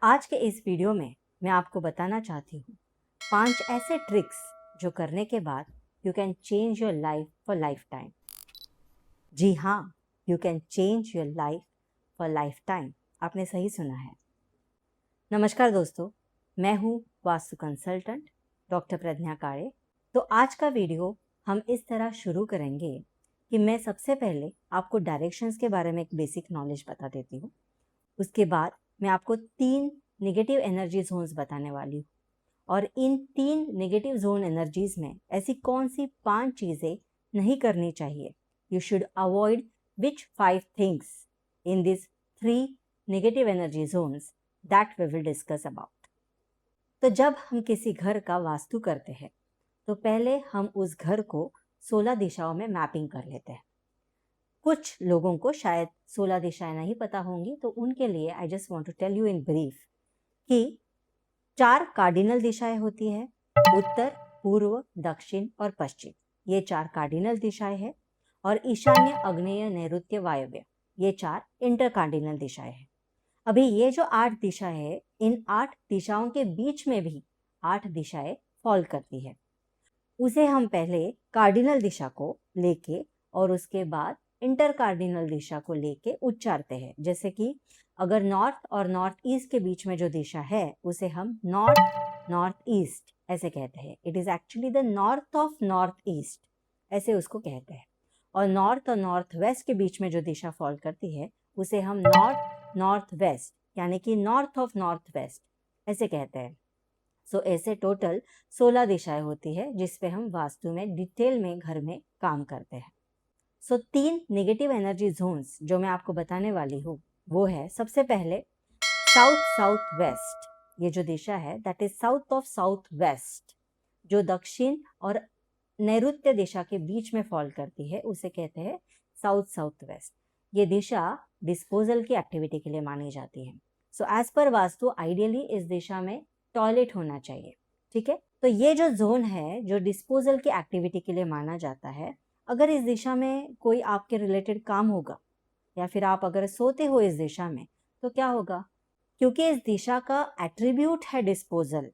आज के इस वीडियो में मैं आपको बताना चाहती हूँ 5 ऐसे ट्रिक्स जो करने के बाद you can change your life for lifetime. जी हाँ, you can change your life for lifetime. आपने सही सुना है। नमस्कार दोस्तों, मैं हूँ वास्तु कंसल्टेंट डॉक्टर प्रज्ञा काळे। तो आज का वीडियो हम इस तरह शुरू करेंगे कि मैं सबसे पहले आपको डायरेक्शंस के बारे में एक बेसिक नॉलेज बता देती हूँ। उसके बाद मैं आपको 3 नेगेटिव एनर्जी जोन्स बताने वाली हूँ और इन 3 नेगेटिव जोन एनर्जीज में ऐसी कौन सी 5 चीज़ें नहीं करनी चाहिए। You should avoid which 5 things in this 3 negative energy zones that we will discuss about. तो जब हम किसी घर का वास्तु करते हैं तो पहले हम उस घर को 16 दिशाओं में मैपिंग कर लेते हैं। कुछ लोगों को शायद 16 दिशाएं नहीं पता होंगी, तो उनके लिए I just want to tell you in brief कि 4 कार्डिनल दिशाएं होती है, उत्तर, पूर्व, दक्षिण और पश्चिम। ये 4 कार्डिनल दिशाएं हैं और ईशान्य, आग्नेय, नैऋत्य, वायव्य ये 4 इंटर कार्डिनल दिशाएं हैं। अभी ये जो 8 दिशाएं है, इन 8 दिशाओं के बीच में भी 8 दिशाएं फॉल करती है। उसे हम पहले कार्डिनल दिशा को लेके और उसके बाद इंटर कार्डिनल दिशा को लेके उच्चारते हैं। जैसे कि अगर नॉर्थ और नॉर्थ ईस्ट के बीच में जो दिशा है उसे हम नॉर्थ नॉर्थ ईस्ट ऐसे कहते हैं। It is actually the north of north east, ऐसे उसको कहते हैं। और नॉर्थ और नॉर्थ वेस्ट के बीच में जो दिशा फॉल करती है उसे हम नॉर्थ नॉर्थ वेस्ट यानी कि नॉर्थ ऑफ नॉर्थ वेस्ट ऐसे कहते हैं। सो ऐसे टोटल 16 दिशाएं होती है जिस पे हम वास्तु में डिटेल में घर में काम करते हैं। सो 3 नेगेटिव एनर्जी जोन्स जो मैं आपको बताने वाली हूँ वो है, सबसे पहले साउथ साउथ वेस्ट। ये जो दिशा है that is south of south west, जो दक्षिण और नैऋत्य दिशा के बीच में फॉल करती है उसे कहते हैं साउथ साउथ वेस्ट। ये दिशा डिस्पोजल की एक्टिविटी के लिए मानी जाती है। So as per vastu ideally इस दिशा में टॉयलेट होना चाहिए। ठीक है, तो ये जो जोन है जो डिस्पोजल की एक्टिविटी के लिए माना जाता है, अगर इस दिशा में कोई आपके रिलेटेड काम होगा या फिर आप अगर सोते हो इस दिशा में तो क्या होगा, क्योंकि इस दिशा का एट्रीब्यूट है डिस्पोजल,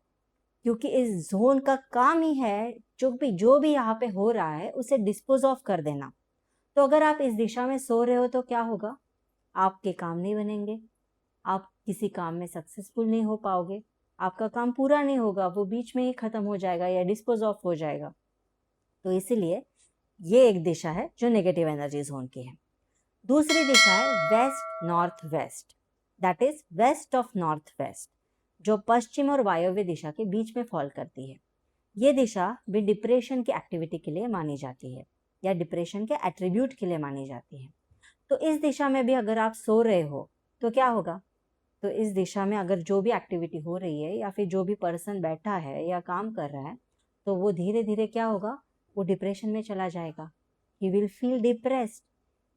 क्योंकि इस जोन का काम ही है जो भी यहाँ पे हो रहा है उसे डिस्पोज ऑफ कर देना। तो अगर आप इस दिशा में सो रहे हो तो क्या होगा, आपके काम नहीं बनेंगे, आप किसी काम में सक्सेसफुल नहीं हो पाओगे, आपका काम पूरा नहीं होगा, वो बीच में ही खत्म हो जाएगा या डिस्पोज ऑफ हो जाएगा। तो इसीलिए ये एक दिशा है जो नेगेटिव एनर्जी जोन की है। दूसरी दिशा है west north west, that is west of north west, जो पश्चिम और वायव्य दिशा के बीच में फॉल करती है। ये दिशा भी डिप्रेशन की एक्टिविटी के लिए मानी जाती है या डिप्रेशन के एट्रीब्यूट के लिए मानी जाती है। तो इस दिशा में भी अगर आप सो रहे हो तो क्या होगा, तो इस दिशा में अगर जो भी एक्टिविटी हो रही है या फिर जो भी पर्सन बैठा है या काम कर रहा है तो वो धीरे धीरे क्या होगा, वो डिप्रेशन में चला जाएगा। He will feel depressed,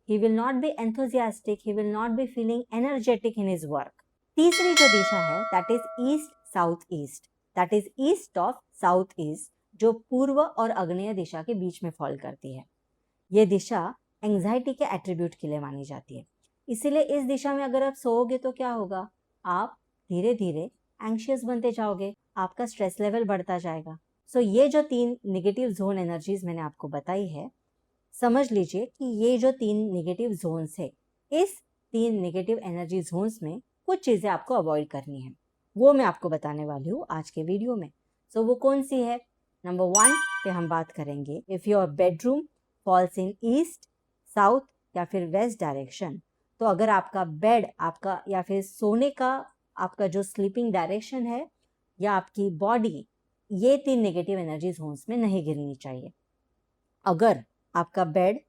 he will not be enthusiastic, he will not be feeling energetic in his work. तीसरी जो दिशा है that is east south east, that is east of south east, जो पूर्व और आग्नेय दिशा के बीच में फॉल करती है। ये दिशा एंजाइटी के एट्रीब्यूट के लिए मानी जाती है। इसीलिए इस दिशा में अगर आप सोओगे तो क्या होगा, आप धीरे धीरे एंशियस बनते जाओगे, आपका स्ट्रेस लेवल बढ़ता जाएगा। सो ये जो 3 नेगेटिव जोन एनर्जीज मैंने आपको बताई है, समझ लीजिए कि ये जो 3 नेगेटिव जोन्स है, इस 3 नेगेटिव एनर्जी जोन्स में कुछ चीजें आपको अवॉइड करनी है, वो मैं आपको बताने वाली हूँ आज के वीडियो में। सो वो कौन सी है? नंबर 1 पे हम बात करेंगे, if your bedroom falls in east south या फिर वेस्ट डायरेक्शन, तो अगर आपका बेड आपका या फिर सोने का आपका जो स्लीपिंग डायरेक्शन है या आपकी बॉडी, ये 3 नेगेटिव एनर्जी जोन्स में नहीं गिरनी चाहिए। अगर आपका बेड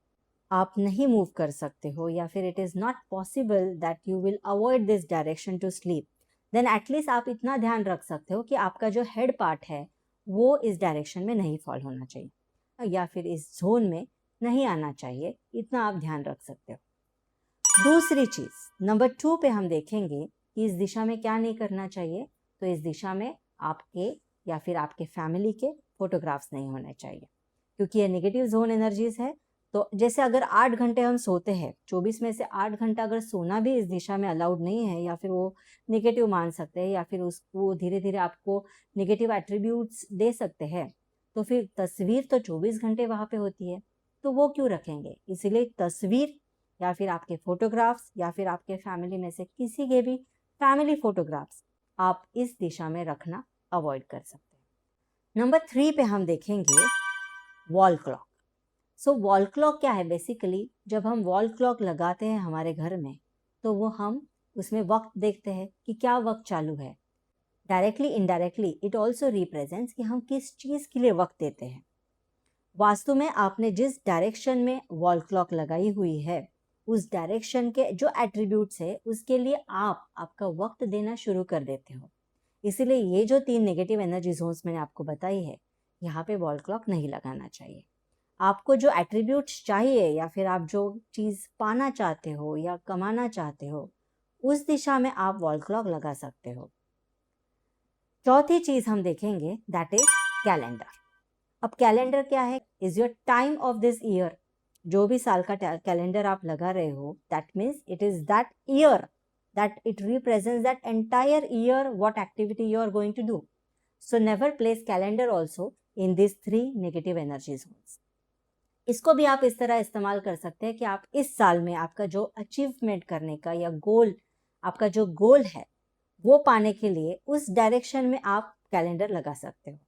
आप नहीं मूव कर सकते हो या फिर it is not possible that you will avoid this direction to sleep, then at least आप इतना ध्यान रख सकते हो कि आपका जो हेड पार्ट है वो इस डायरेक्शन में नहीं फॉल होना चाहिए या फिर इस जोन में नहीं आना चाहिए, इतना आप ध्यान रख सकते हो। दूसरी चीज नंबर 2 पे हम देखेंगे कि इस दिशा में क्या नहीं करना चाहिए। तो इस दिशा में आपके या फिर आपके फैमिली के फोटोग्राफ्स नहीं होने चाहिए, क्योंकि ये नेगेटिव जोन एनर्जीज है। तो जैसे अगर 8 घंटे हम सोते हैं, 24 में से 8 घंटा अगर सोना भी इस दिशा में अलाउड नहीं है, या फिर वो नेगेटिव मान सकते हैं, या फिर उसको धीरे-धीरे आपको नेगेटिव एट्रीब्यूट्स दे सकते हैं, तो फिर तस्वीर तो 24 घंटे वहाँ पे होती है, तो वो क्यों रखेंगे? इसीलिए तस्वीर या फिर आपके फ़ोटोग्राफ्स या फिर आपके फैमिली में से किसी के भी फैमिली फ़ोटोग्राफ्स आप इस दिशा में रखना अवॉइड कर सकते हैं। नंबर 3 पे हम देखेंगे वॉल क्लॉक। सो वॉल क्लॉक क्या है? बेसिकली जब हम वॉल क्लॉक लगाते हैं हमारे घर में, तो वो हम उसमें वक्त देखते हैं कि क्या वक्त चालू है। Directly indirectly it also represents कि हम किस चीज़ के लिए वक्त देते हैं। वास्तु में आपने जिस डायरेक्शन में वॉल क्लॉक लगाई हुई है, उस डायरेक्शन के जो एट्रीब्यूट्स है उसके लिए आप आपका वक्त देना शुरू कर देते हो। इसीलिए ये जो 3 नेगेटिव एनर्जी जोन्स मैंने आपको बताई है, यहाँ पे वॉल क्लॉक नहीं लगाना चाहिए। आपको जो एट्रीब्यूट्स चाहिए या फिर आप जो चीज़ पाना चाहते हो या कमाना चाहते हो, उस दिशा में आप वॉल क्लॉक लगा सकते हो। चौथी चीज़ हम देखेंगे दैट इज कैलेंडर। अब कैलेंडर क्या है? Is your time of this year. जो भी साल का कैलेंडर आप लगा रहे हो, that means it is that year, that it represents that entire year what activity you are going to do. So never place calendar also in this 3 negative energy zones. इसको भी आप इस तरह इस्तेमाल कर सकते हैं कि आप इस साल में आपका जो अचीवमेंट करने का या गोल, आपका जो गोल है वो पाने के लिए उस डायरेक्शन में आप कैलेंडर लगा सकते हो।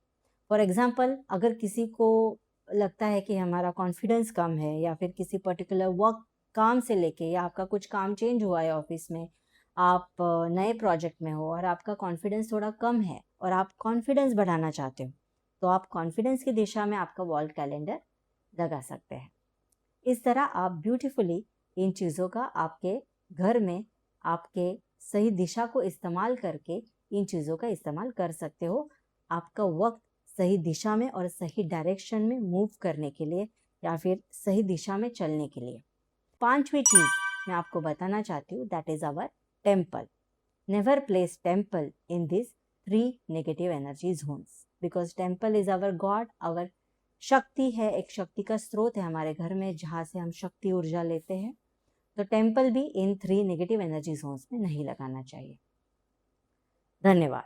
फॉर एग्जाम्पल, अगर किसी को लगता है कि हमारा कॉन्फिडेंस कम है या फिर किसी पर्टिकुलर वर्क काम से लेके, या आपका कुछ काम चेंज हुआ है ऑफिस में, आप नए प्रोजेक्ट में हो और आपका कॉन्फिडेंस थोड़ा कम है और आप कॉन्फिडेंस बढ़ाना चाहते हो, तो आप कॉन्फिडेंस की दिशा में आपका वॉल कैलेंडर लगा सकते हैं। इस तरह आप ब्यूटीफुली इन चीज़ों का आपके घर में आपके सही दिशा को इस्तेमाल करके इन चीज़ों का इस्तेमाल कर सकते हो, आपका वक्त सही दिशा में और सही डायरेक्शन में मूव करने के लिए या फिर सही दिशा में चलने के लिए। 5वीं चीज़ मैं आपको बताना चाहती हूँ, that is our temple. Never place temple in this 3 negative energy zones, because temple is our god, our Shakti है, एक शक्ति का स्रोत है हमारे घर में जहाँ से हम शक्ति ऊर्जा लेते हैं। तो टेम्पल भी इन 3 नेगेटिव एनर्जी जोन्स में नहीं लगाना चाहिए। धन्यवाद।